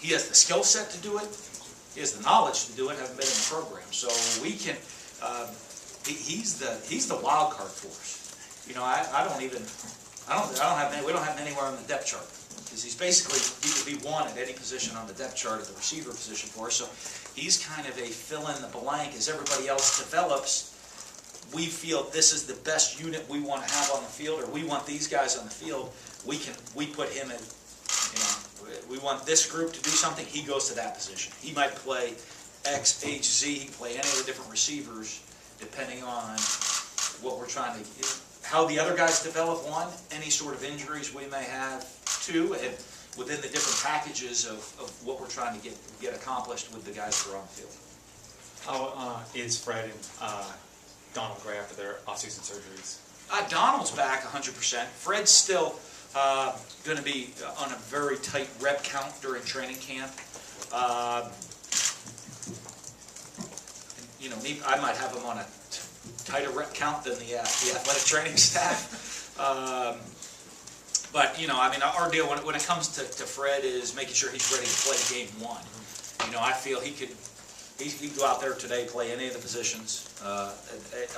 he has the skill set to do it. He has the knowledge to do it. Haven't been in the program, so we can. He's the wild card for us. You know, we don't have him anywhere on the depth chart because he's basically he could be one at any position on the depth chart at the receiver position for us. So he's kind of a fill in the blank as everybody else develops. We feel this is the best unit we want to have on the field, or we want these guys on the field. We put him in. You know, we want this group to do something. He goes to that position. He might play X, H, Z. He can play any of the different receivers depending on what we're trying to. How the other guys develop, one, any sort of injuries we may have, two, and within the different packages of what we're trying to get accomplished with the guys who are on the field. How is Fred and Donald Gray after their off-season surgeries? Donald's back 100%. Fred's still going to be on a very tight rep count during training camp. You know, I might have him on a tighter rep count than the athletic training staff. But, you know, I mean, our deal when it comes to Fred is making sure he's ready to play game one. You know, I feel he could go out there today, play any of the positions,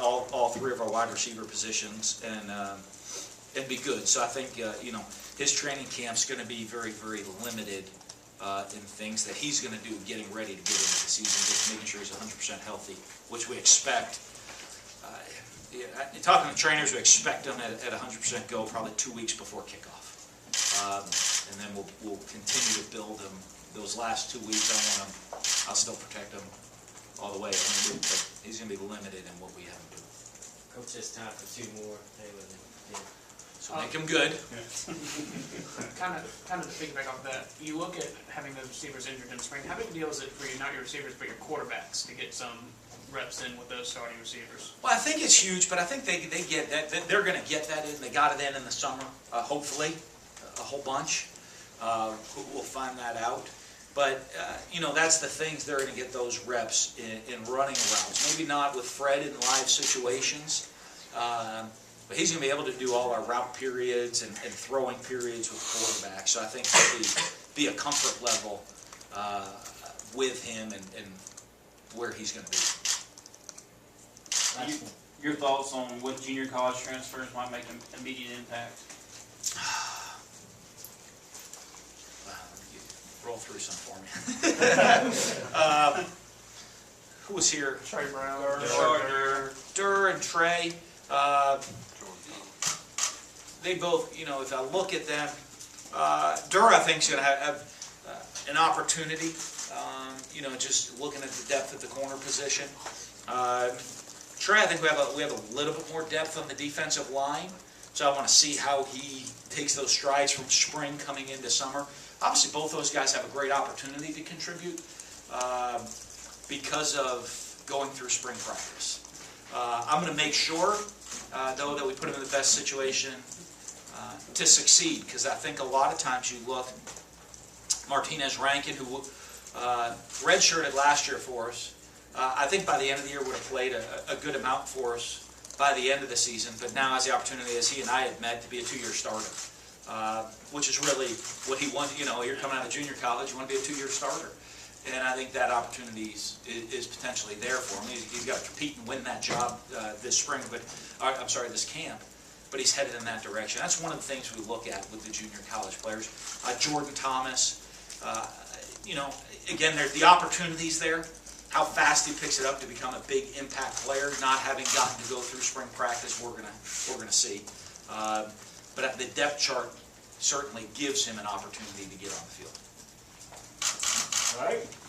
all three of our wide receiver positions, and be good. So I think, you know, his training camp's going to be very, very limited in things that he's going to do getting ready to get into the season, just making sure he's 100% healthy, which we expect. Talking to trainers, we expect them at 100% go probably 2 weeks before kickoff. And then we'll continue to build them. Those last 2 weeks, I'll still protect him all the way. But he's going to be limited in what we have him do. Coach, it's time for 2 more. So make him good. Kind of to piggyback off that, you look at having those receivers injured in spring. How big a deal is it for you, not your receivers, but your quarterbacks, to get some reps in with those starting receivers? Well, I think it's huge, but I think they get that. They're going to get that in. They got it in the summer, hopefully, a whole bunch. We'll find that out. But, you know, that's the things they're going to get those reps in running routes. Maybe not with Fred in live situations, but he's going to be able to do all our route periods and throwing periods with the quarterback. So I think there'll be a comfort level with him and where he's going to be. Your thoughts on what junior college transfers might make an immediate impact? Roll through some for me. Who was here? Trey Brown. Durr and Trey. They both, you know, if I look at them, Durr I think is going to have an opportunity. You know, just looking at the depth at the corner position. Trey, I think we have a little bit more depth on the defensive line, so I want to see how he takes those strides from spring coming into summer. Obviously, both those guys have a great opportunity to contribute because of going through spring practice. I'm going to make sure, though, that we put them in the best situation to succeed, because I think a lot of times you look, Martinez Rankin, who redshirted last year for us, I think by the end of the year would have played a good amount for us by the end of the season, but now has the opportunity, as he and I had met, to be a 2-year starter. Which is really what he wanted. You know, you're coming out of junior college, you want to be a 2-year starter. And I think that opportunity is potentially there for him. He's got to compete and win that job this spring, this camp. But he's headed in that direction. That's one of the things we look at with the junior college players. Jordan Thomas, you know, again, the opportunities there. How fast he picks it up to become a big impact player, not having gotten to go through spring practice, we're gonna see. But the depth chart certainly gives him an opportunity to get on the field. All right.